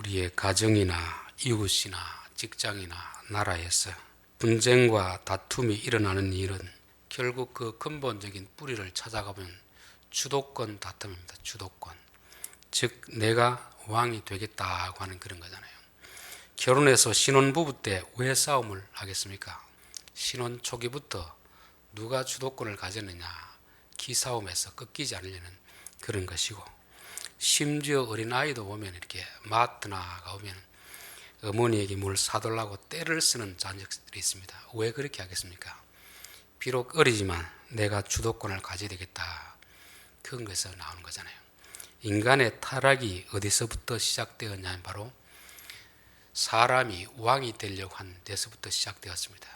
우리의 가정이나 이웃이나 직장이나 나라에서 분쟁과 다툼이 일어나는 일은 결국 그 근본적인 뿌리를 찾아가면 주도권 다툼입니다. 주도권. 즉 내가 왕이 되겠다고 하는 그런 거잖아요. 결혼해서 신혼부부 때 왜 싸움을 하겠습니까? 신혼 초기부터 누가 주도권을 가졌느냐, 기싸움에서 꺾이지 않으려는 그런 것이고, 심지어 어린아이도 보면 이렇게 마트나 가보면 어머니에게 뭘 사달라고 떼를 쓰는 자녀들이 있습니다. 왜 그렇게 하겠습니까? 비록 어리지만 내가 주도권을 가져야 되겠다, 그런 것에서 나오는 거잖아요. 인간의 타락이 어디서부터 시작되었냐면 바로 사람이 왕이 되려고 한 데서부터 시작되었습니다.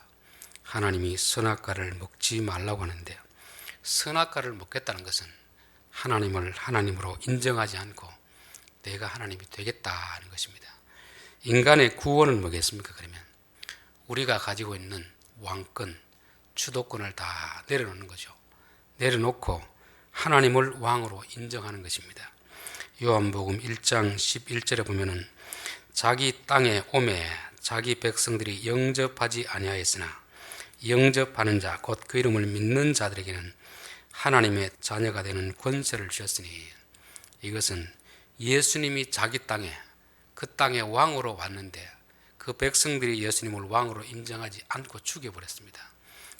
하나님이 선악과를 먹지 말라고 하는데, 선악과를 먹겠다는 것은 하나님을 하나님으로 인정하지 않고 내가 하나님이 되겠다는 것입니다. 인간의 구원은 뭐겠습니까? 그러면 우리가 가지고 있는 왕권, 주도권을 다 내려놓는 거죠. 내려놓고 하나님을 왕으로 인정하는 것입니다. 요한복음 1장 11절에 보면은 자기 땅에 오매 자기 백성들이 영접하지 아니하였으나 영접하는 자, 곧 그 이름을 믿는 자들에게는 하나님의 자녀가 되는 권세를 주셨으니, 이것은 예수님이 자기 땅에, 그 땅에 왕으로 왔는데 그 백성들이 예수님을 왕으로 인정하지 않고 죽여버렸습니다.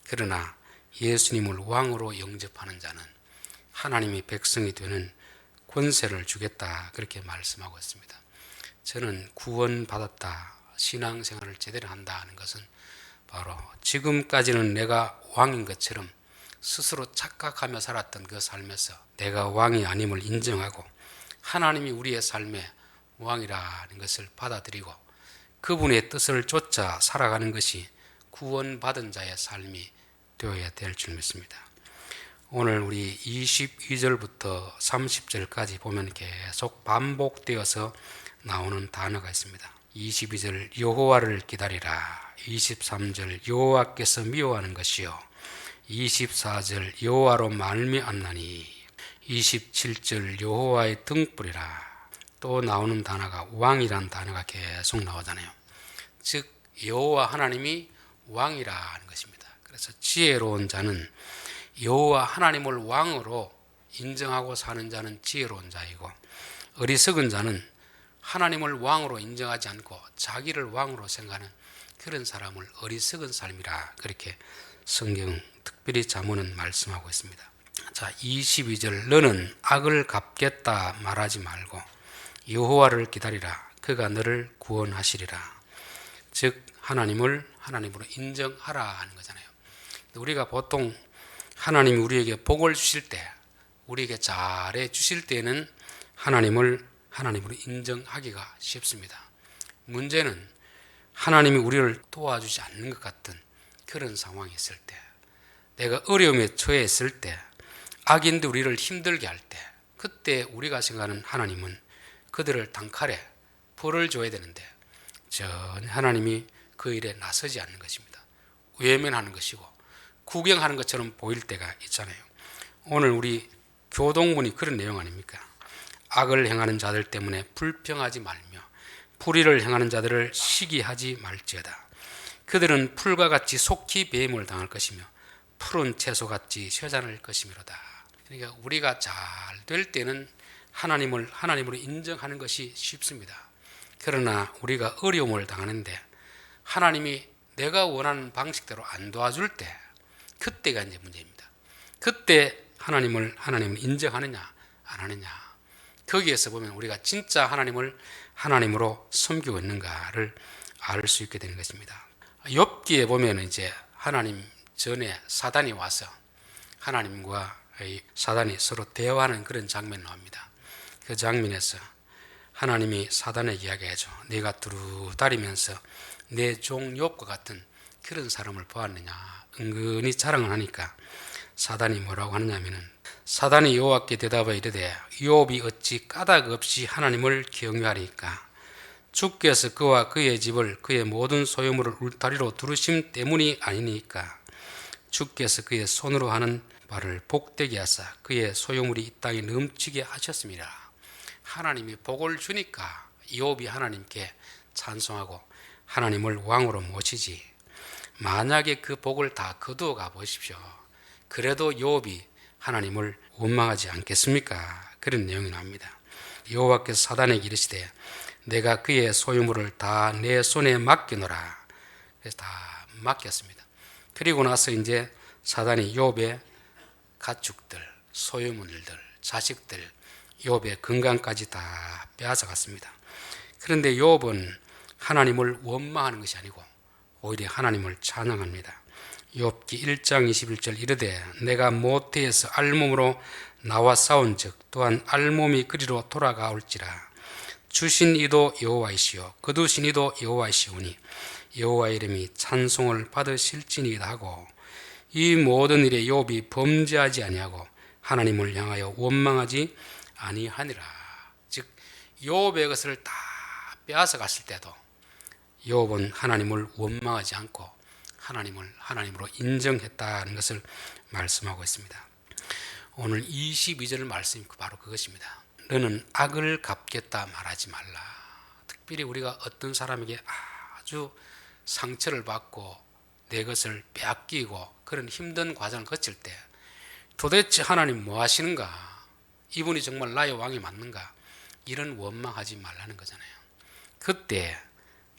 그러나 예수님을 왕으로 영접하는 자는 하나님의 백성이 되는 권세를 주겠다, 그렇게 말씀하고 있습니다. 저는 구원받았다, 신앙생활을 제대로 한다는 것은 바로 지금까지는 내가 왕인 것처럼 스스로 착각하며 살았던 그 삶에서 내가 왕이 아님을 인정하고 하나님이 우리의 삶의 왕이라는 것을 받아들이고 그분의 뜻을 쫓아 살아가는 것이 구원받은 자의 삶이 되어야 될 줄 믿습니다. 오늘 우리 22절부터 30절까지 보면 계속 반복되어서 나오는 단어가 있습니다. 22절 여호와를 기다리라, 23절 여호와께서 미워하는 것이요, 24절 여호와로 말미암나니, 27절 여호와의 등불이라. 또 나오는 단어가 왕이라는 단어가 계속 나오잖아요. 즉 여호와 하나님이 왕이라는 것입니다. 그래서 지혜로운 자는 여호와 하나님을 왕으로 인정하고 사는 자는 지혜로운 자이고, 어리석은 자는 하나님을 왕으로 인정하지 않고 자기를 왕으로 생각하는 그런 사람을 어리석은 삶이라, 그렇게 성경 특별히 잠언은 말씀하고 있습니다. 자, 22절 너는 악을 갚겠다 말하지 말고 여호와를 기다리라, 그가 너를 구원하시리라. 즉 하나님을 하나님으로 인정하라 하는 거잖아요. 우리가 보통 하나님이 우리에게 복을 주실 때, 우리에게 잘해 주실 때는 하나님을 하나님으로 인정하기가 쉽습니다. 문제는 하나님이 우리를 도와주지 않는 것 같은 그런 상황이 있을 때, 내가 어려움에 처해 있을 때, 악인들 우리를 힘들게 할 때, 그때 우리가 생각하는 하나님은 그들을 단칼에 벌을 줘야 되는데 전혀 하나님이 그 일에 나서지 않는 것입니다. 외면하는 것이고 구경하는 것처럼 보일 때가 있잖아요. 오늘 우리 교동문이 그런 내용 아닙니까? 악을 행하는 자들 때문에 불평하지 말며 불의를 행하는 자들을 시기하지 말지어다. 그들은 풀과 같이 속히 배임을 당할 것이며 푸른 채소같이 쇠잔할 것이미로다. 그러니까 우리가 잘 될 때는 하나님을 하나님으로 인정하는 것이 쉽습니다. 그러나 우리가 어려움을 당하는데 하나님이 내가 원하는 방식대로 안 도와줄 때, 그때가 이제 문제입니다. 그때 하나님을 인정하느냐 안 하느냐, 거기에서 보면 우리가 진짜 하나님을 하나님으로 섬기고 있는가를 알 수 있게 되는 것입니다. 욥기에 보면 이제 하나님 전에 사단이 와서 하나님과 사단이 서로 대화하는 그런 장면이 나옵니다. 그 장면에서 하나님이 사단에게 이야기하죠. 네가 두루다리면서 내 종 욥과 같은 그런 사람을 보았느냐, 은근히 자랑을 하니까 사단이 뭐라고 하느냐면은, 사단이 여호와께 대답하여 이르되 욥이 어찌 까닭 없이 하나님을 경유하리까? 주께서 그와 그의 집을 그의 모든 소유물을 울타리로 두르심 때문이 아니니까? 주께서 그의 손으로 하는 바를 복되게 하사 그의 소유물이 이 땅에 넘치게 하셨습니다. 하나님이 복을 주니까 욥이 하나님께 찬송하고 하나님을 왕으로 모시지, 만약에 그 복을 다 거두어 가 보십시오. 그래도 욥이 하나님을 원망하지 않겠습니까? 그런 내용이 나옵니다. 여호와께서 사단에게 이르시되 내가 그의 소유물을 다 내 손에 맡기노라. 그래서 다 맡겼습니다. 그리고 나서 이제 사단이 욥의 가축들, 소유물들, 자식들, 욥의 건강까지 다 빼앗아갔습니다. 그런데 욥은 하나님을 원망하는 것이 아니고 오히려 하나님을 찬양합니다. 욥기 1장 21절 이르되 내가 모태에서 알몸으로 나와 싸운즉 또한 알몸이 그리로 돌아가올지라. 주신 이도 여호와이시요 거두신 이도 여호와이시오니 여호와의 이름이 찬송을 받으실지니이다 하고, 이 모든 일에 욥이 범죄하지 아니하고 하나님을 향하여 원망하지 아니하니라. 즉 욥의 것을 다 빼앗아 갔을 때도 욥은 하나님을 원망하지 않고 하나님을 하나님으로 인정했다는 것을 말씀하고 있습니다. 오늘 22절 말씀이 바로 그것입니다. 너는 악을 갚겠다 말하지 말라. 특별히 우리가 어떤 사람에게 아주 상처를 받고 내 것을 빼앗기고 그런 힘든 과정을 거칠 때 도대체 하나님 뭐 하시는가? 이분이 정말 나의 왕이 맞는가? 이런 원망하지 말라는 거잖아요. 그때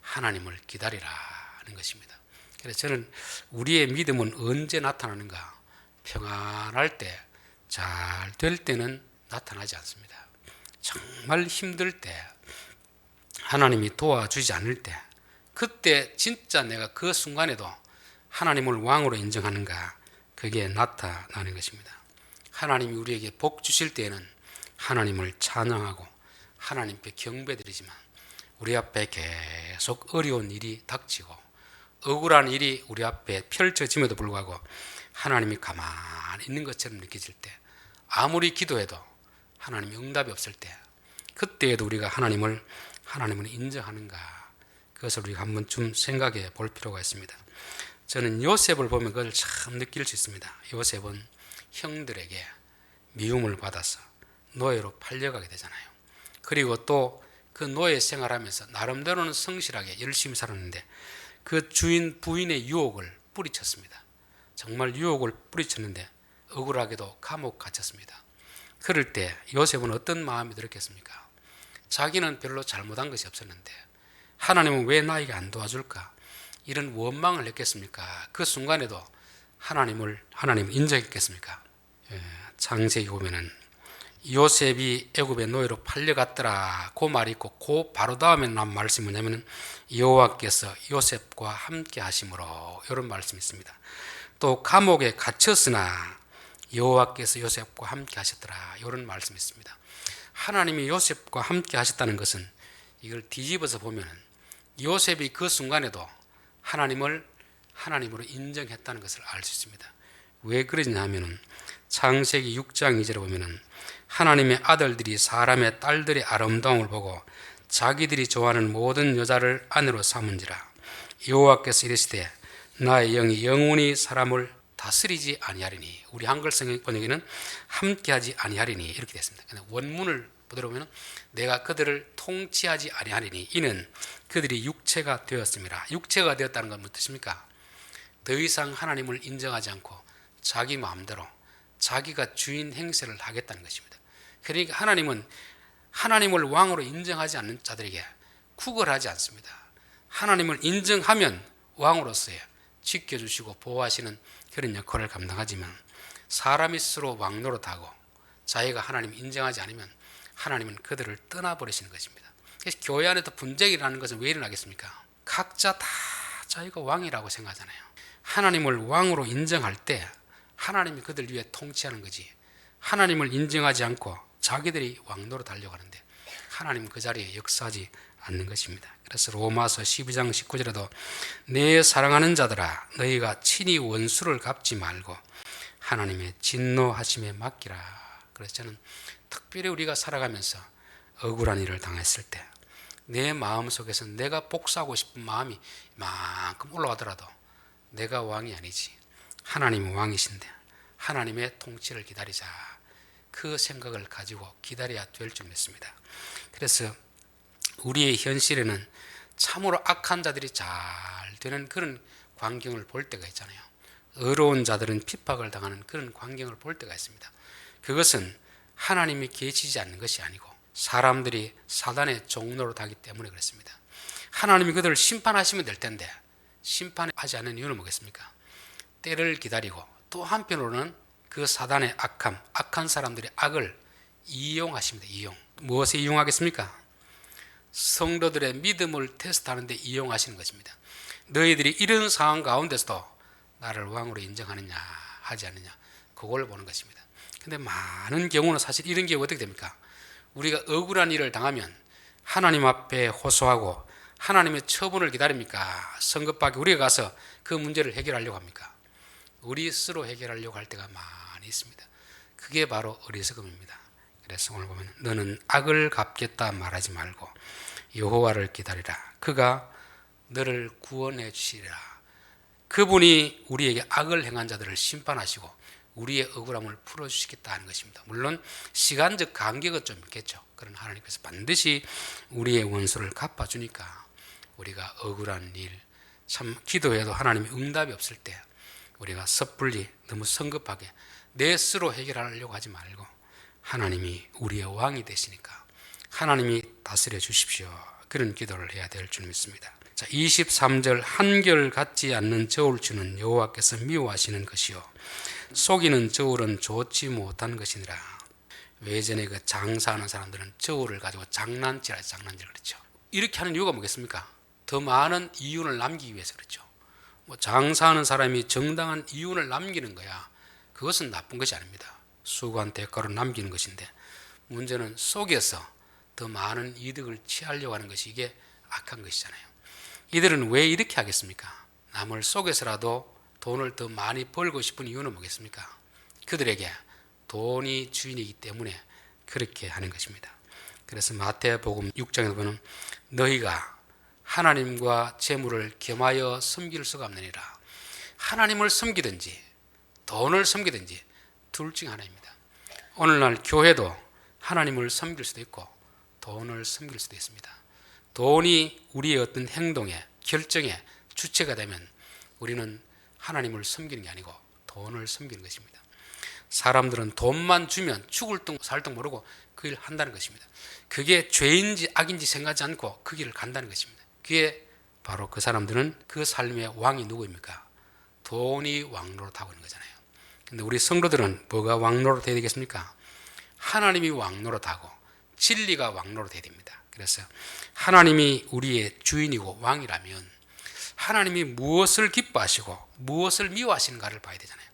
하나님을 기다리라는 것입니다. 그래서 저는 우리의 믿음은 언제 나타나는가? 평안할 때, 잘 될 때는 나타나지 않습니다. 정말 힘들 때, 하나님이 도와주지 않을 때, 그때 진짜 내가 그 순간에도 하나님을 왕으로 인정하는가? 그게 나타나는 것입니다. 하나님이 우리에게 복 주실 때에는 하나님을 찬양하고 하나님께 경배드리지만 우리 앞에 계속 어려운 일이 닥치고 억울한 일이 우리 앞에 펼쳐짐에도 불구하고 하나님이 가만히 있는 것처럼 느껴질 때, 아무리 기도해도 하나님이 응답이 없을 때, 그때에도 우리가 하나님을 인정하는가? 그것을 우리가 한 번쯤 생각해 볼 필요가 있습니다. 저는 요셉을 보면 그걸 참 느낄 수 있습니다. 요셉은 형들에게 미움을 받아서 노예로 팔려가게 되잖아요. 그리고 또 그 노예 생활하면서 나름대로는 성실하게 열심히 살았는데 그 부인의 유혹을 뿌리쳤습니다. 정말 유혹을 뿌리쳤는데 억울하게도 감옥 갇혔습니다. 그럴 때 요셉은 어떤 마음이 들었겠습니까? 자기는 별로 잘못한 것이 없었는데 하나님은 왜 나에게 안 도와줄까? 이런 원망을 했겠습니까? 그 순간에도 하나님을 인정했겠습니까? 창세기 보면은 요셉이 애굽의 노예로 팔려갔더라 그 말이 있고, 그 바로 다음에 난 말씀이 뭐냐면 여호와께서 요셉과 함께 하심으로, 이런 말씀이 있습니다. 또 감옥에 갇혔으나 여호와께서 요셉과 함께 하셨더라, 이런 말씀이 있습니다. 하나님이 요셉과 함께 하셨다는 것은 이걸 뒤집어서 보면 요셉이 그 순간에도 하나님으로 인정했다는 것을 알 수 있습니다. 왜 그러냐 하면은 창세기 6장 2절에 보면은 하나님의 아들들이 사람의 딸들의 아름다움을 보고 자기들이 좋아하는 모든 여자를 아내로 삼은지라. 여호와께서 이르시되 나의 영이 영원히 사람을 다스리지 아니하리니. 우리 한글 성경 번역에는 함께하지 아니하리니 이렇게 됐습니다. 원문을 보도록 보면 내가 그들을 통치하지 아니하리니 이는 그들이 육체가 되었습니다. 육체가 되었다는 건 무슨 뜻입니까? 더 이상 하나님을 인정하지 않고 자기 마음대로 자기가 주인 행세를 하겠다는 것입니다. 그러니까 하나님은 하나님을 왕으로 인정하지 않는 자들에게 구걸하지 않습니다. 하나님을 인정하면 왕으로서의 지켜주시고 보호하시는 그런 역할을 감당하지만 사람이 스스로 왕 노릇하고 자기가 하나님 인정하지 않으면 하나님은 그들을 떠나버리시는 것입니다. 그래서 교회 안에도 분쟁이 일어나는 것은 왜 일어나겠습니까? 각자 다 자기가 왕이라고 생각하잖아요. 하나님을 왕으로 인정할 때 하나님이 그들 위해 통치하는 거지, 하나님을 인정하지 않고 자기들이 왕 노릇하려고 하는데 하나님은 그 자리에 역사하지 않는 것입니다. 그래서 로마서 12장 19절에도 내 사랑하는 자들아 너희가 친히 원수를 갚지 말고 하나님의 진노하심에 맡기라. 그래서 저는 특별히 우리가 살아가면서 억울한 일을 당했을 때 내 마음속에서 내가 복수하고 싶은 마음이 이만큼 올라가더라도 내가 왕이 아니지 하나님은 왕이신데 하나님의 통치를 기다리자, 그 생각을 가지고 기다려야 될 줄 믿습니다. 그래서 우리의 현실에는 참으로 악한 자들이 잘 되는 그런 광경을 볼 때가 있잖아요. 의로운 자들은 핍박을 당하는 그런 광경을 볼 때가 있습니다. 그것은 하나님이 계시지 않는 것이 아니고 사람들이 사단의 종노릇하기 때문에 그렇습니다. 하나님이 그들을 심판하시면 될 텐데 심판하지 않는 이유는 뭐겠습니까? 때를 기다리고 또 한편으로는 그 사단의 악한 사람들의 악을 이용하십니다. 무엇에 이용하겠습니까? 성도들의 믿음을 테스트하는 데 이용하시는 것입니다. 너희들이 이런 상황 가운데서도 나를 왕으로 인정하느냐 하지 않느냐, 그걸 보는 것입니다. 근데 많은 경우는 사실 이런 경우가 어떻게 됩니까? 우리가 억울한 일을 당하면 하나님 앞에 호소하고 하나님의 처분을 기다립니까? 성급하게 우리가 가서 그 문제를 해결하려고 합니까? 우리 스스로 해결하려고 할 때가 많이 있습니다. 그게 바로 어리석음입니다. 그래서 오늘 보면 너는 악을 갚겠다 말하지 말고 여호와를 기다리라. 그가 너를 구원해 주시리라. 그분이 우리에게 악을 행한 자들을 심판하시고 우리의 억울함을 풀어주시겠다 하는 것입니다. 물론 시간적 간격은 좀 있겠죠. 그러나 하나님께서 반드시 우리의 원수를 갚아주니까 우리가 억울한 일, 참 기도해도 하나님의 응답이 없을 때 우리가 섣불리 너무 성급하게 내 스스로 해결하려고 하지 말고 하나님이 우리의 왕이 되시니까 하나님이 다스려 주십시오. 그런 기도를 해야 될 줄 믿습니다. 자, 23절 한결 같지 않는 저울 주는 여호와께서 미워하시는 것이요 속이는 저울은 좋지 못한 것이니라. 외전에 그 장사하는 사람들은 저울을 가지고 장난질 그렇죠. 이렇게 하는 이유가 뭐겠습니까? 더 많은 이윤을 남기기 위해서 그렇죠. 장사하는 사람이 정당한 이윤을 남기는 거야. 그것은 나쁜 것이 아닙니다. 수고한 대가로 남기는 것인데 문제는 속여서 더 많은 이득을 취하려고 하는 것이 이게 악한 것이잖아요. 이들은 왜 이렇게 하겠습니까? 남을 속여서라도 돈을 더 많이 벌고 싶은 이유는 뭐겠습니까? 그들에게 돈이 주인이기 때문에 그렇게 하는 것입니다. 그래서 마태복음 6장에 보면 너희가 하나님과 재물을 겸하여 섬길 수가 없느니라. 하나님을 섬기든지 돈을 섬기든지 둘 중 하나입니다. 오늘날 교회도 하나님을 섬길 수도 있고 돈을 섬길 수도 있습니다. 돈이 우리의 어떤 행동에 결정에 주체가 되면 우리는 하나님을 섬기는 게 아니고 돈을 섬기는 것입니다. 사람들은 돈만 주면 죽을 둥 살 둥 모르고 그 일을 한다는 것입니다. 그게 죄인지 악인지 생각하지 않고 그 길을 간다는 것입니다. 그게 바로 그 사람들은 그 삶의 왕이 누구입니까? 돈이 왕노릇하고 있는 거잖아요. 근데 우리 성도들은 뭐가 왕노릇해야 되겠습니까? 하나님이 왕노릇하고 진리가 왕노릇해야 됩니다. 그래서 하나님이 우리의 주인이고 왕이라면 하나님이 무엇을 기뻐하시고 무엇을 미워하시는가를 봐야 되잖아요.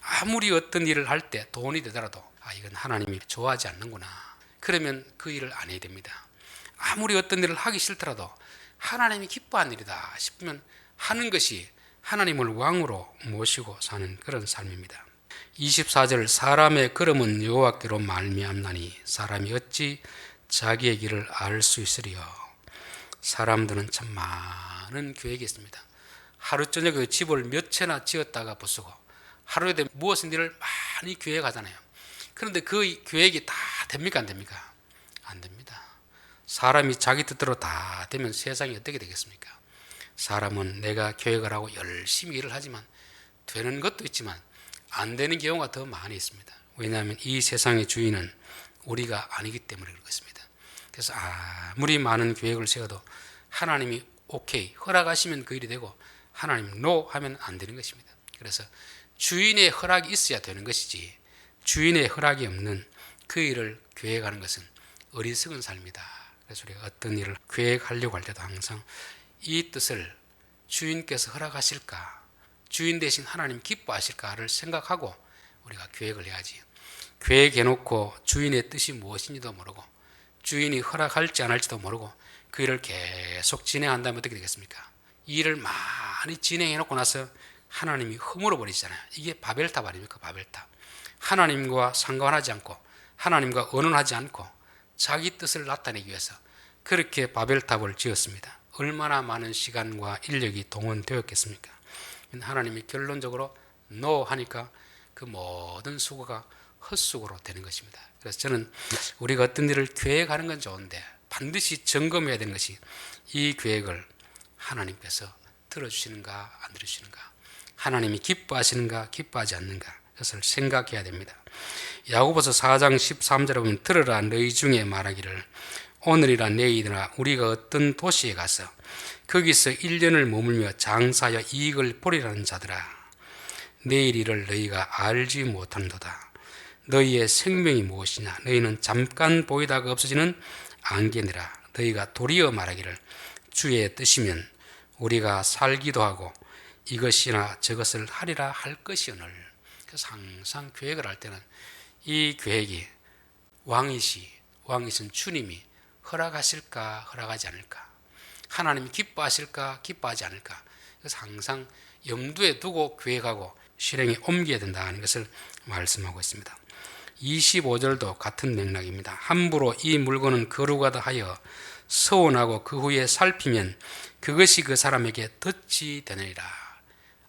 아무리 어떤 일을 할 때 돈이 되더라도 이건 하나님이 좋아하지 않는구나. 그러면 그 일을 안 해야 됩니다. 아무리 어떤 일을 하기 싫더라도 하나님이 기뻐하는 일이다 싶으면 하는 것이 하나님을 왕으로 모시고 사는 그런 삶입니다. 24절 사람의 걸음은 여호와께로 말미암나니 사람이 어찌 자기의 길을 알 수 있으리요. 사람들은 참 많은 계획이 있습니다. 하루 저녁에 집을 몇 채나 지었다가 부수고 하루에 무엇인 일을 많이 계획하잖아요. 그런데 그 계획이 다 됩니까 안 됩니까? 안 됩니다. 사람이 자기 뜻대로 다 되면 세상이 어떻게 되겠습니까? 사람은 내가 계획을 하고 열심히 일을 하지만 되는 것도 있지만 안 되는 경우가 더 많이 있습니다. 왜냐하면 이 세상의 주인은 우리가 아니기 때문에 그렇습니다. 그래서 아무리 많은 계획을 세워도 하나님이 오케이 허락하시면 그 일이 되고 하나님 노 하면 안 되는 것입니다. 그래서 주인의 허락이 있어야 되는 것이지 주인의 허락이 없는 그 일을 계획하는 것은 어리석은 삶이다. 그래서 우리가 어떤 일을 계획하려고 할 때도 항상 이 뜻을 주인께서 허락하실까, 주인 대신 하나님 기뻐하실까를 생각하고 우리가 계획을 해야지. 계획해놓고 주인의 뜻이 무엇인지도 모르고 주인이 허락할지 안 할지도 모르고 그 일을 계속 진행한다면 어떻게 되겠습니까? 이 일을 많이 진행해놓고 나서 하나님이 허물어 버리잖아요. 이게 바벨탑 아닙니까? 바벨탑. 하나님과 상관하지 않고 하나님과 언언하지 않고 자기 뜻을 나타내기 위해서 그렇게 바벨탑을 지었습니다. 얼마나 많은 시간과 인력이 동원되었겠습니까? 하나님이 결론적으로 NO 하니까 그 모든 수고가 헛수고로 되는 것입니다. 그래서 저는 우리가 어떤 일을 계획하는 건 좋은데 반드시 점검해야 되는 것이 이 계획을 하나님께서 들어주시는가 안 들어주시는가, 하나님이 기뻐하시는가 기뻐하지 않는가, 그것을 생각해야 됩니다. 야고보서 4장 13절에 보면 들으라 너희 중에 말하기를 오늘이라 내일이라 우리가 어떤 도시에 가서 거기서 1년을 머물며 장사하여 이익을 보리라는 자들아, 내일 일을 너희가 알지 못하는도다. 너희의 생명이 무엇이냐, 너희는 잠깐 보이다가 없어지는 안개니라. 너희가 도리어 말하기를 주의 뜻이면 우리가 살기도 하고 이것이나 저것을 하리라 할 것이오늘. 그래서 항상 계획을 할 때는 이 계획이 왕이신 주님이 허락하실까 허락하지 않을까, 하나님이 기뻐하실까 기뻐하지 않을까, 그래서 항상 염두에 두고 계획하고 실행에 옮겨야 된다는 것을 말씀하고 있습니다. 25절도 같은 맥락입니다. 함부로 이 물건은 거루가다 하여 서원하고 그 후에 살피면 그것이 그 사람에게 덫이 되느니라.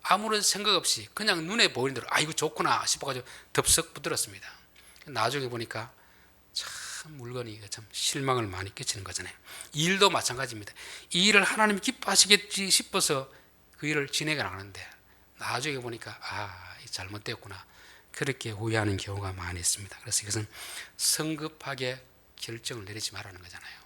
아무런 생각 없이 그냥 눈에 보이는 대로 이거 좋구나 싶어가지고 덥석 붙들었습니다. 나중에 보니까 참 물건이 참 실망을 많이 끼치는 거잖아요. 이 일도 마찬가지입니다. 이 일을 하나님이 기뻐하시겠지 싶어서 그 일을 진행을 하는데 나중에 보니까 잘못되었구나, 그렇게 후회하는 경우가 많이 있습니다. 그래서 이것은 성급하게 결정을 내리지 말라는 거잖아요.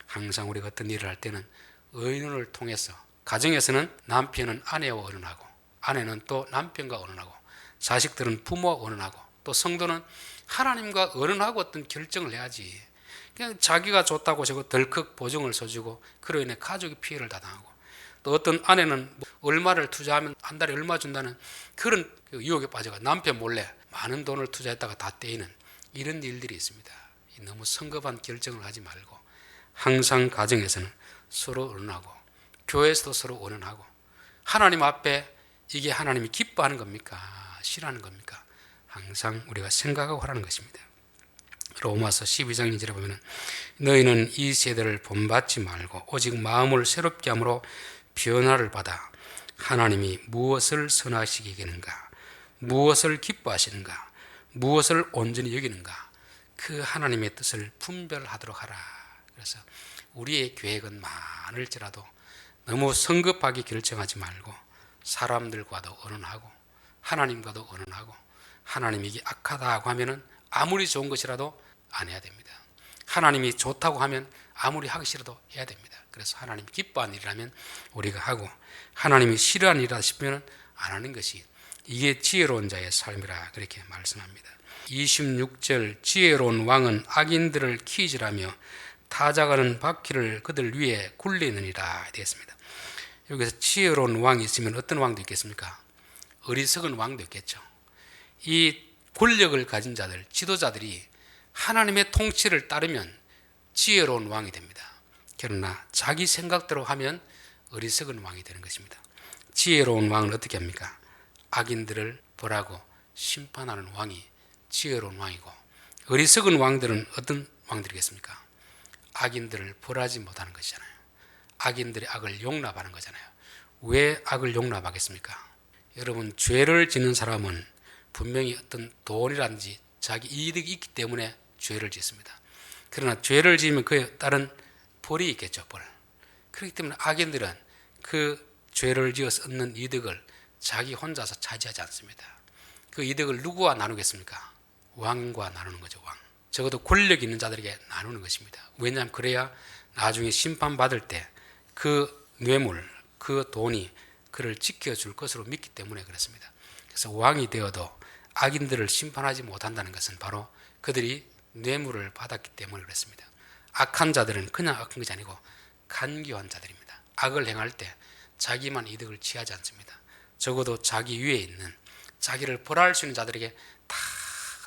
항상 우리가 어떤 일을 할 때는 의논을 통해서, 가정에서는 남편은 아내와 의논하고, 아내는 또 남편과 의논하고, 자식들은 부모와 의논하고, 또 성도는 하나님과 의논하고 어떤 결정을 해야지, 그냥 자기가 좋다고 저거 덜컥 보증을 서주고 그로 인해 가족이 피해를 다 당하고, 또 어떤 아내는 얼마를 투자하면 한 달에 얼마 준다는 그런 유혹에 빠져가 남편 몰래 많은 돈을 투자했다가 다 떼이는 이런 일들이 있습니다. 너무 성급한 결정을 하지 말고 항상 가정에서는 서로 의논하고, 교회에서도 서로 의논하고, 하나님 앞에 이게 하나님이 기뻐하는 겁니까 싫어하는 겁니까, 항상 우리가 생각하고 하라는 것입니다. 로마서 12장 2절에 보면 너희는 이 세대를 본받지 말고 오직 마음을 새롭게 함으로 변화를 받아 하나님이 무엇을 선하시기겠는가, 무엇을 기뻐하시는가, 무엇을 온전히 여기는가, 그 하나님의 뜻을 분별하도록 하라. 그래서 우리의 계획은 많을지라도 너무 성급하게 결정하지 말고 사람들과도 의논하고 하나님과도 의논하고, 하나님이 이게 악하다고 하면은 아무리 좋은 것이라도 안 해야 됩니다. 하나님이 좋다고 하면 아무리 하기 싫어도 해야 됩니다. 그래서 하나님이 기뻐하는 일이라면 우리가 하고, 하나님이 싫어하는 일이라 싶으면 안 하는 것이 이게 지혜로운 자의 삶이라 그렇게 말씀합니다. 26절 지혜로운 왕은 악인들을 키즈라며 타작하는 바퀴를 그들 위에 굴리느니라 되었습니다. 여기서 지혜로운 왕이 있으면 어떤 왕도 있겠습니까? 어리석은 왕도 있겠죠. 이 권력을 가진 자들, 지도자들이 하나님의 통치를 따르면 지혜로운 왕이 됩니다. 그러나 자기 생각대로 하면 어리석은 왕이 되는 것입니다. 지혜로운 왕은 어떻게 합니까? 악인들을 벌하고 심판하는 왕이 지혜로운 왕이고, 어리석은 왕들은 어떤 왕들이겠습니까? 악인들을 벌하지 못하는 것이잖아요. 악인들의 악을 용납하는 거잖아요. 왜 악을 용납하겠습니까? 여러분, 죄를 짓는 사람은 분명히 어떤 돈이라든지 자기 이득이 있기 때문에 죄를 짓습니다. 그러나 죄를 지으면 그에 따른 벌이 있겠죠, 벌. 그렇기 때문에 악인들은 그 죄를 지어서 얻는 이득을 자기 혼자서 차지하지 않습니다. 그 이득을 누구와 나누겠습니까? 왕과 나누는 거죠, 왕. 적어도 권력 있는 자들에게 나누는 것입니다. 왜냐하면 그래야 나중에 심판받을 때 그 뇌물, 그 돈이 그를 지켜줄 것으로 믿기 때문에 그렇습니다. 그래서 왕이 되어도 악인들을 심판하지 못한다는 것은 바로 그들이 뇌물을 받았기 때문에 그렇습니다. 악한 자들은 그냥 악한 것이 아니고 간교한 자들입니다. 악을 행할 때 자기만 이득을 취하지 않습니다. 적어도 자기 위에 있는, 자기를 벌할 수 있는 자들에게 다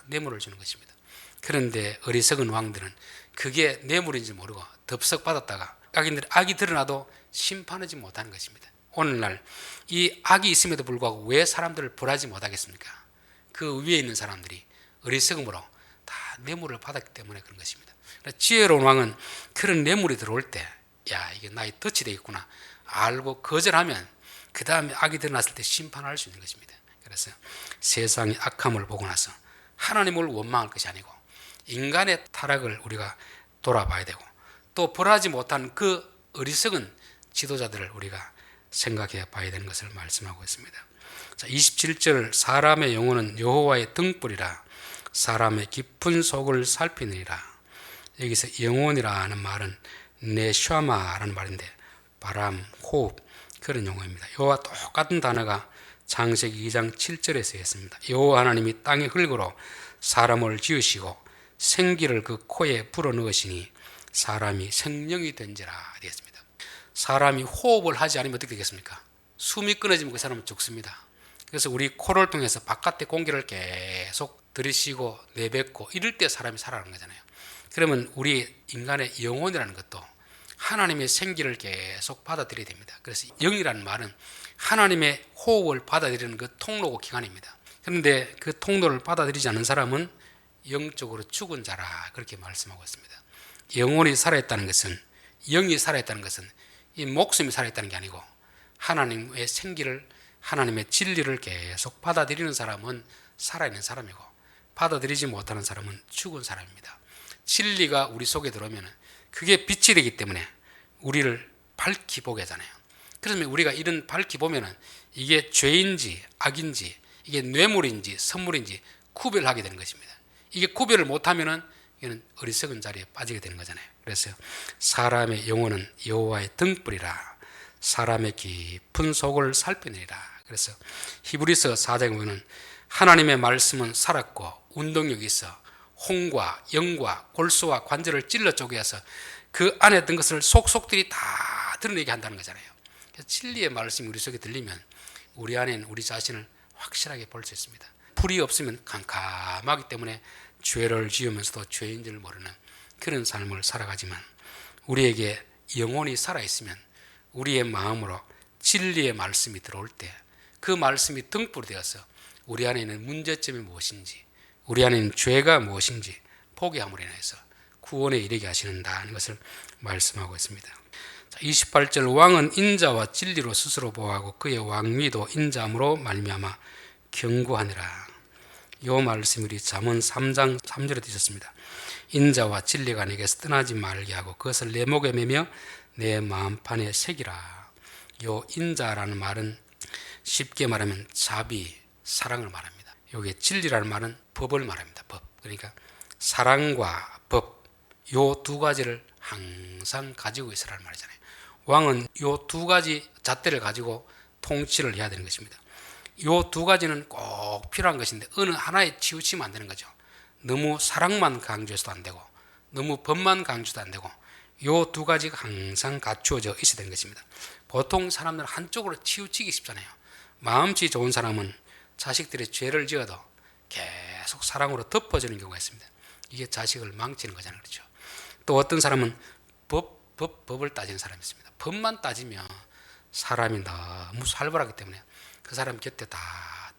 뇌물을 주는 것입니다. 그런데 어리석은 왕들은 그게 뇌물인지 모르고 덥석 받았다가 악인들의 악이 드러나도 심판하지 못하는 것입니다. 오늘날 이 악이 있음에도 불구하고 왜 사람들을 벌하지 못하겠습니까? 그 위에 있는 사람들이 어리석음으로 다 뇌물을 받았기 때문에 그런 것입니다. 지혜로운 왕은 그런 뇌물이 들어올 때, 이게 나의 덫이 되겠구나 알고 거절하면 그 다음에 악이 드러났을 때 심판할 수 있는 것입니다. 그래서 세상의 악함을 보고 나서 하나님을 원망할 것이 아니고 인간의 타락을 우리가 돌아봐야 되고, 또 벌하지 못한 그 어리석은 지도자들을 우리가 생각해 봐야 되는 것을 말씀하고 있습니다. 자, 27절 사람의 영혼은 여호와의 등불이라 사람의 깊은 속을 살피느니라. 여기서 영혼이라는 말은 네샤마라는 말인데 바람, 호흡 그런 용어입니다. 이와 똑같은 단어가 창세기 2장 7절에 쓰였습니다. 여호와 하나님이 땅의 흙으로 사람을 지으시고 생기를 그 코에 불어넣으시니 사람이 생명이 된지라 되었습니다. 사람이 호흡을 하지 않으면 어떻게 되겠습니까? 숨이 끊어지면 그 사람은 죽습니다. 그래서 우리 코를 통해서 바깥의 공기를 계속 들이쉬고 내뱉고 이럴 때 사람이 살아가는 거잖아요. 그러면 우리 인간의 영혼이라는 것도 하나님의 생기를 계속 받아들여야 됩니다. 그래서 영이라는 말은 하나님의 호흡을 받아들이는 그 통로고 기관입니다. 그런데 그 통로를 받아들이지 않는 사람은 영적으로 죽은 자라 그렇게 말씀하고 있습니다. 영혼이 살아있다는 것은, 영이 살아있다는 것은 이 목숨이 살아있다는 게 아니고 하나님의 생기를, 하나님의 진리를 계속 받아들이는 사람은 살아있는 사람이고 받아들이지 못하는 사람은 죽은 사람입니다. 진리가 우리 속에 들어오면 그게 빛이 되기 때문에 우리를 밝히 보게 하잖아요. 그러면 우리가 이런 밝히 보면 이게 죄인지 악인지 이게 뇌물인지 선물인지 구별하게 되는 것입니다. 이게 구별을 못하면 이는 어리석은 자리에 빠지게 되는 거잖아요. 그래서 사람의 영혼은 여호와의 등불이라 사람의 깊은 속을 살피느니라. 그래서 히브리서 4장에 보면 하나님의 말씀은 살았고 운동력이 있어 홍과 영과 골수와 관절을 찔러 쪼개서 그 안에 있던 것을 속속들이 다 드러내게 한다는 거잖아요. 그래서 진리의 말씀이 우리 속에 들리면 우리 안에는 우리 자신을 확실하게 볼 수 있습니다. 불이 없으면 캄캄하기 때문에 죄를 지으면서도 죄인 줄 모르는 그런 삶을 살아가지만 우리에게 영혼이 살아있으면 우리의 마음으로 진리의 말씀이 들어올 때 그 말씀이 등불이 되어서 우리 안에 있는 문제점이 무엇인지 우리 안에 있는 죄가 무엇인지 포기함으로 인해서 구원에 이르게 하시는다는 것을 말씀하고 있습니다. 28절 왕은 인자와 진리로 스스로 보호하고 그의 왕위도 인자함으로 말미암아 견고하니라. 이 말씀이 우리 잠언 3장 3절에 드셨습니다. 인자와 진리가 내게서 떠나지 말게 하고 그것을 내 목에 매며 내 마음판에 새기라. 이 인자라는 말은 쉽게 말하면 자비, 사랑을 말합니다. 여기 진리라는 말은 법을 말합니다. 법. 그러니까 사랑과 법, 이 두 가지를 항상 가지고 있으라는 말이잖아요. 왕은 이 두 가지 잣대를 가지고 통치를 해야 되는 것입니다. 이 두 가지는 꼭 필요한 것인데 어느 하나에 치우치면 안 되는 거죠. 너무 사랑만 강조해서도 안 되고 너무 법만 강조도 안 되고 이 두 가지가 항상 갖추어져 있어야 되는 것입니다. 보통 사람들은 한쪽으로 치우치기 쉽잖아요. 마음씨 좋은 사람은 자식들이 죄를 지어도 계속 사랑으로 덮어주는 경우가 있습니다. 이게 자식을 망치는 거잖아요. 그렇죠? 또 어떤 사람은 법을 따지는 사람이 있습니다. 법만 따지면 사람이 너무 살벌하기 때문에 그 사람 곁에 다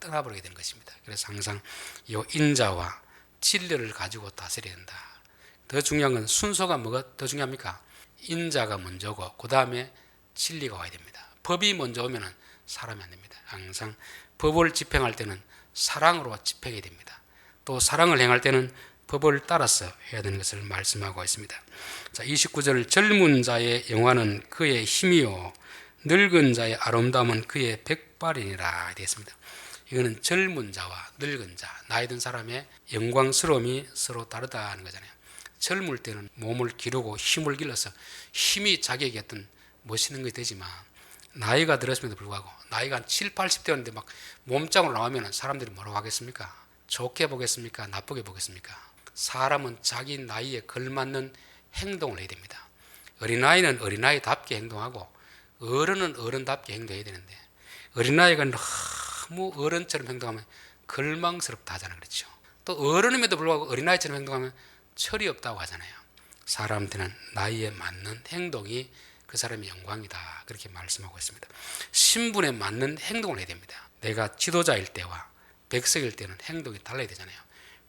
떠나버리게 되는 것입니다. 그래서 항상 이 인자와 진리를 가지고 다스려야 된다. 더 중요한 건 순서가 뭐가 더 중요합니까? 인자가 먼저고 그 다음에 진리가 와야 됩니다. 법이 먼저 오면 사람이 안 됩니다. 항상 법을 집행할 때는 사랑으로 집행해야 됩니다. 또 사랑을 행할 때는 법을 따라서 해야 되는 것을 말씀하고 있습니다. 자, 29절 젊은 자의 영화는 그의 힘이요 늙은 자의 아름다움은 그의 백발이니라 되었습니다. 이거는 젊은 자와 늙은 자, 나이 든 사람의 영광스러움이 서로 다르다는 거잖아요. 젊을 때는 몸을 기르고 힘을 길러서 힘이 자기에게 어떤 멋있는 것이 되지만 나이가 들었음에도 불구하고 나이가 한 7, 80대였는데 막 몸짱으로 나오면 사람들이 뭐라고 하겠습니까? 좋게 보겠습니까? 나쁘게 보겠습니까? 사람은 자기 나이에 걸맞는 행동을 해야 됩니다. 어린아이는 어린아이답게 행동하고 어른은 어른답게 행동해야 되는데 어린아이가 너무 어른처럼 행동하면 걸망스럽다 하잖아요. 그렇죠? 또 어른임에도 불구하고 어린아이처럼 행동하면 철이 없다고 하잖아요. 사람들은 나이에 맞는 행동이 그 사람의 영광이다. 그렇게 말씀하고 있습니다. 신분에 맞는 행동을 해야 됩니다. 내가 지도자일 때와 백성일 때는 행동이 달라야 되잖아요.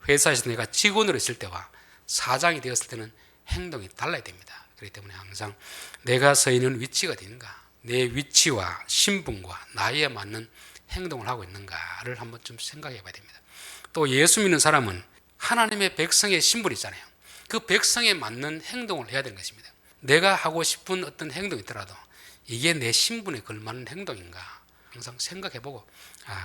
회사에서 내가 직원으로 있을 때와 사장이 되었을 때는 행동이 달라야 됩니다. 그렇기 때문에 항상 내가 서 있는 위치가 어디인가, 내 위치와 신분과 나이에 맞는 행동을 하고 있는가를 한번 좀 생각해 봐야 됩니다. 또 예수 믿는 사람은 하나님의 백성의 신분이 있잖아요. 그 백성에 맞는 행동을 해야 되는 것입니다. 내가 하고 싶은 어떤 행동이 있더라도 이게 내 신분에 걸맞는 행동인가 항상 생각해보고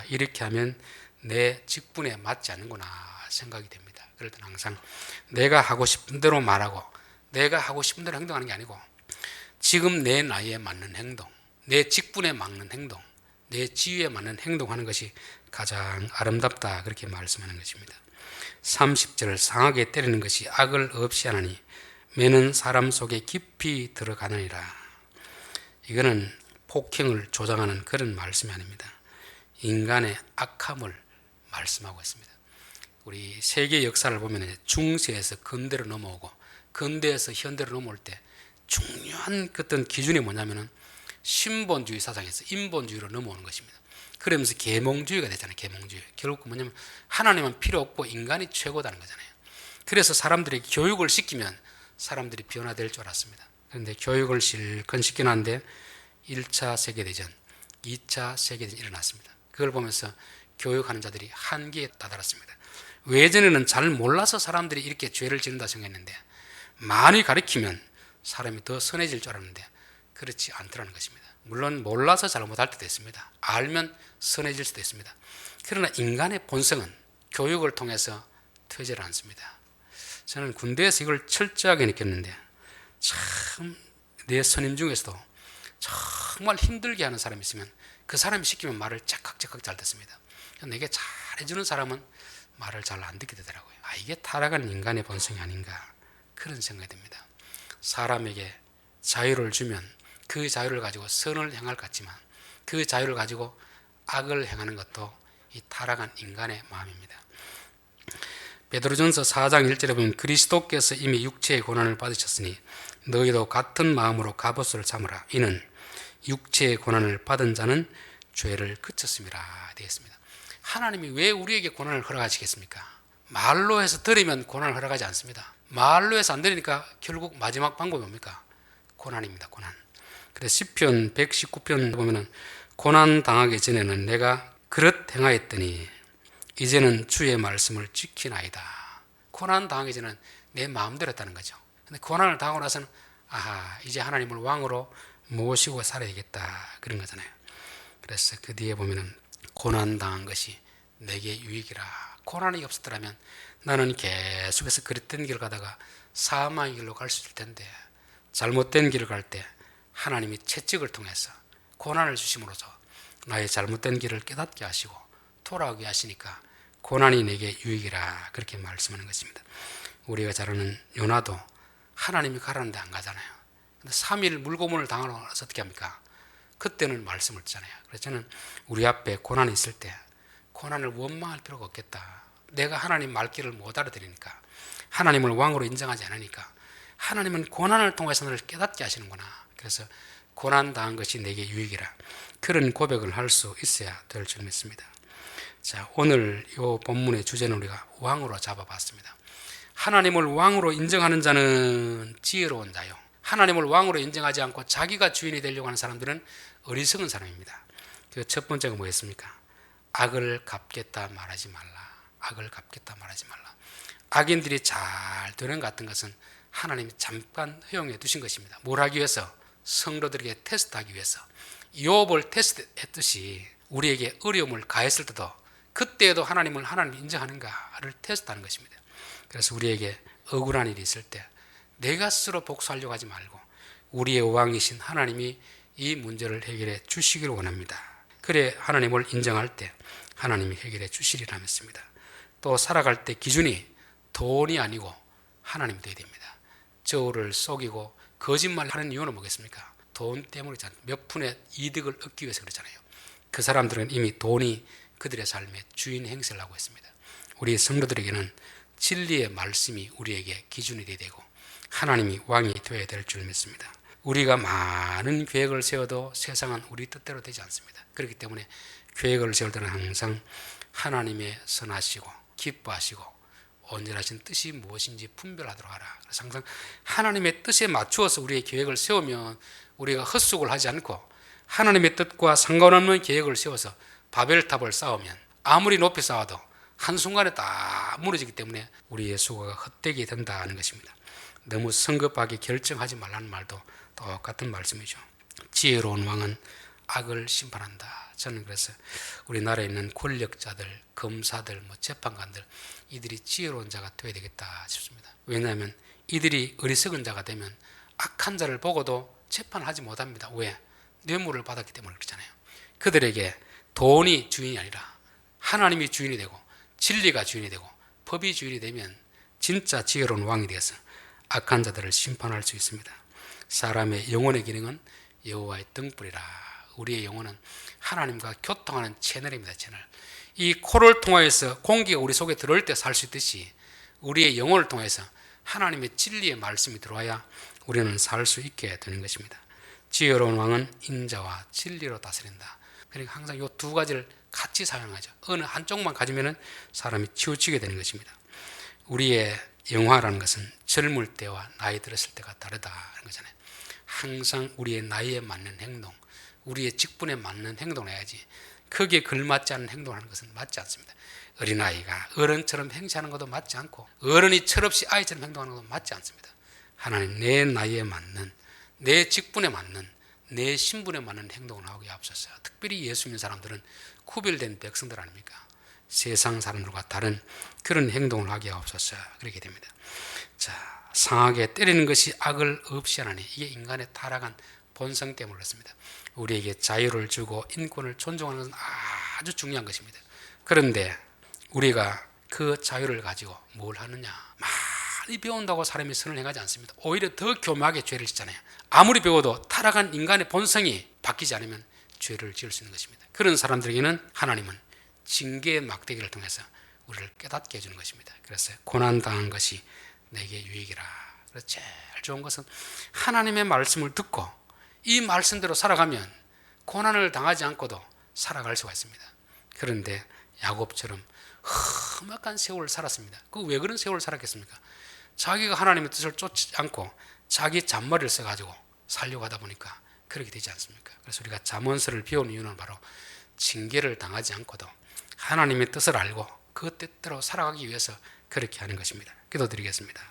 이렇게 하면 내 직분에 맞지 않는구나 생각이 됩니다. 그럴 때는 항상 내가 하고 싶은 대로 말하고 내가 하고 싶은 대로 행동하는 게 아니고 지금 내 나이에 맞는 행동, 내 직분에 맞는 행동, 내 지위에 맞는 행동하는 것이 가장 아름답다 그렇게 말씀하는 것입니다. 30절 상하게 때리는 것이 악을 없이 하나니 매는 사람 속에 깊이 들어가느니라. 이거는 폭행을 조장하는 그런 말씀이 아닙니다. 인간의 악함을 말씀하고 있습니다. 우리 세계 역사를 보면 중세에서 근대로 넘어오고 근대에서 현대로 넘어올 때 중요한 어떤 기준이 뭐냐면은 신본주의 사상에서 인본주의로 넘어오는 것입니다. 그러면서 계몽주의가 되잖아요. 계몽주의. 결국 뭐냐면 하나님은 필요 없고 인간이 최고다는 거잖아요. 그래서 사람들이 교육을 시키면 사람들이 변화될 줄 알았습니다. 그런데 교육을 실컷 시키긴 한데 1차 세계대전, 2차 세계대전이 일어났습니다. 그걸 보면서 교육하는 자들이 한계에 다다랐습니다. 예전에는 잘 몰라서 사람들이 이렇게 죄를 지른다 생각했는데 많이 가르치면 사람이 더 선해질 줄 알았는데 그렇지 않더라는 것입니다. 물론 몰라서 잘못할 때도 있습니다. 알면 선해질 수도 있습니다. 그러나 인간의 본성은 교육을 통해서 터지지 않습니다. 저는 군대에서 이걸 철저하게 느꼈는데 참 내 선임 중에서도 정말 힘들게 하는 사람이 있으면 그 사람이 시키면 말을 짝깍짝깍 잘 듣습니다. 내게 잘해주는 사람은 말을 잘 안 듣게 되더라고요. 이게 타락한 인간의 본성이 아닌가 그런 생각이 듭니다. 사람에게 자유를 주면 그 자유를 가지고 선을 행할 것 같지만 그 자유를 가지고 악을 행하는 것도 이 타락한 인간의 마음입니다. 베드로전서 4장 1절에 보면 그리스도께서 이미 육체의 고난을 받으셨으니 너희도 같은 마음으로 갑옷을 삼으라. 이는 육체의 고난을 받은 자는 죄를 그쳤음이라 되어 있습니다. 하나님이 왜 우리에게 고난을 허락하시겠습니까? 말로 해서 들으면 고난을 허락하지 않습니다. 말로 해서 안 들으니까 결국 마지막 방법이 뭡니까? 고난입니다. 고난. 그래서 시편 119편 보면은 고난 당하기 전에는 내가 그릇 행하였더니 이제는 주의 말씀을 지키나이다. 고난 당하기 전에는 내 마음대로 했다는 거죠. 근데 고난을 당하고 나서는 이제 하나님을 왕으로 모시고 살아야겠다 그런 거잖아요. 그래서 그 뒤에 보면은 고난 당한 것이 내게 유익이라. 고난이 없었더라면 나는 계속해서 그릇된 길을 가다가 사망의 길로 갈 수 있을 텐데 잘못된 길을 갈 때 하나님이 채찍을 통해서 고난을 주심으로써 나의 잘못된 길을 깨닫게 하시고 돌아오게 하시니까 고난이 내게 유익이라 그렇게 말씀하는 것입니다. 우리가 잘 아는 요나도 하나님이 가라는데 안 가잖아요. 근데 3일 물고문을 당하고 나서 어떻게 합니까? 그때는 말씀을 듣잖아요. 그래서 저는 우리 앞에 고난이 있을 때 고난을 원망할 필요가 없겠다. 내가 하나님 말귀를 못 알아들으니까 하나님을 왕으로 인정하지 않으니까 하나님은 고난을 통해서 너를 깨닫게 하시는구나. 그래서 고난 당한 것이 내게 유익이라 그런 고백을 할 수 있어야 될 줄 믿습니다. 자, 오늘 이 본문의 주제는 우리가 왕으로 잡아봤습니다. 하나님을 왕으로 인정하는 자는 지혜로운 자요. 하나님을 왕으로 인정하지 않고 자기가 주인이 되려고 하는 사람들은 어리석은 사람입니다. 그 첫 번째가 뭐였습니까? 악을 갚겠다 말하지 말라. 악을 갚겠다 말하지 말라. 악인들이 잘 되는 것 같은 것은 하나님이 잠깐 허용해 두신 것입니다. 뭘 하기 위해서? 성도들에게 테스트하기 위해서. 욥을 테스트했듯이 우리에게 어려움을 가했을 때도 그때에도 하나님 인정하는가를 테스트하는 것입니다. 그래서 우리에게 억울한 일이 있을 때 내가 스스로 복수하려고 하지 말고 우리의 왕이신 하나님이 이 문제를 해결해 주시기를 원합니다. 그래 하나님을 인정할 때 하나님이 해결해 주시리라 믿습니다. 또 살아갈 때 기준이 돈이 아니고 하나님이 되어야 됩니다. 저를 속이고 거짓말하는 이유는 뭐겠습니까? 돈 때문이잖아요. 몇 푼의 이득을 얻기 위해서 그렇잖아요. 그 사람들은 이미 돈이 그들의 삶의 주인 행세를 하고 있습니다. 우리 성도들에게는 진리의 말씀이 우리에게 기준이 되어야 되고 하나님이 왕이 되어야 될 줄 믿습니다. 우리가 많은 계획을 세워도 세상은 우리 뜻대로 되지 않습니다. 그렇기 때문에 계획을 세울 때는 항상 하나님의 선하시고 기뻐하시고 온전하신 뜻이 무엇인지 분별하도록 하라. 그래서 항상 하나님의 뜻에 맞추어서 우리의 계획을 세우면 우리가 헛수고를 하지 않고 하나님의 뜻과 상관없는 계획을 세워서 바벨탑을 쌓으면 아무리 높이 쌓아도 한순간에 다 무너지기 때문에 우리의 수고가 헛되게 된다는 것입니다. 너무 성급하게 결정하지 말라는 말도 똑같은 말씀이죠. 지혜로운 왕은 악을 심판한다. 저는 그래서 우리나라에 있는 권력자들, 검사들, 재판관들 이들이 지혜로운 자가 되어야 되겠다 싶습니다. 왜냐하면 이들이 어리석은 자가 되면 악한 자를 보고도 재판하지 못합니다. 왜? 뇌물을 받았기 때문에 그렇잖아요. 그들에게 돈이 주인이 아니라 하나님이 주인이 되고 진리가 주인이 되고 법이 주인이 되면 진짜 지혜로운 왕이 되어서 악한 자들을 심판할 수 있습니다. 사람의 영혼의 기능은 여호와의 등불이라. 우리의 영혼은 하나님과 교통하는 채널입니다. 채널. 이 코를 통해서 공기가 우리 속에 들어올 때 살 수 있듯이 우리의 영혼을 통해서 하나님의 진리의 말씀이 들어와야 우리는 살 수 있게 되는 것입니다. 지혜로운 왕은 인자와 진리로 다스린다. 그러니까 항상 이 두 가지를 같이 사용하죠. 어느 한쪽만 가지면 사람이 치우치게 되는 것입니다. 우리의 영화라는 것은 젊을 때와 나이 들었을 때가 다르다는 거잖아요. 항상 우리의 나이에 맞는 행동, 우리의 직분에 맞는 행동을 해야지 거기에 걸맞지 않은 행동을 하는 것은 맞지 않습니다. 어린아이가 어른처럼 행세하는 것도 맞지 않고 어른이 철없이 아이처럼 행동하는 것도 맞지 않습니다. 하나님 내 나이에 맞는, 내 직분에 맞는, 내 신분에 맞는 행동을 하기에 앞서서 특별히 예수 믿는 사람들은 구별된 백성들 아닙니까? 세상 사람들과 다른 그런 행동을 하기에 앞서서 그렇게 됩니다. 자, 상하게 때리는 것이 악을 없이 하나니 이게 인간의 타락한 본성 때문에 그렇습니다. 우리에게 자유를 주고 인권을 존중하는 것은 아주 중요한 것입니다. 그런데 우리가 그 자유를 가지고 뭘 하느냐? 많이 배운다고 사람이 선을 행하지 않습니다. 오히려 더 교묘하게 죄를 짓잖아요. 아무리 배워도 타락한 인간의 본성이 바뀌지 않으면 죄를 지을 수 있는 것입니다. 그런 사람들에게는 하나님은 징계의 막대기를 통해서 우리를 깨닫게 해주는 것입니다. 그래서 고난당한 것이 내게 유익이라. 그래서 제일 좋은 것은 하나님의 말씀을 듣고 이 말씀대로 살아가면 고난을 당하지 않고도 살아갈 수가 있습니다. 그런데 야곱처럼 험악한 세월을 살았습니다. 그 왜 그런 세월을 살았겠습니까? 자기가 하나님의 뜻을 쫓지 않고 자기 잔머리를 써가지고 살려고 하다 보니까 그렇게 되지 않습니까? 그래서 우리가 잠언서를 배우는 이유는 바로 징계를 당하지 않고도 하나님의 뜻을 알고 그 뜻대로 살아가기 위해서 그렇게 하는 것입니다. 기도드리겠습니다.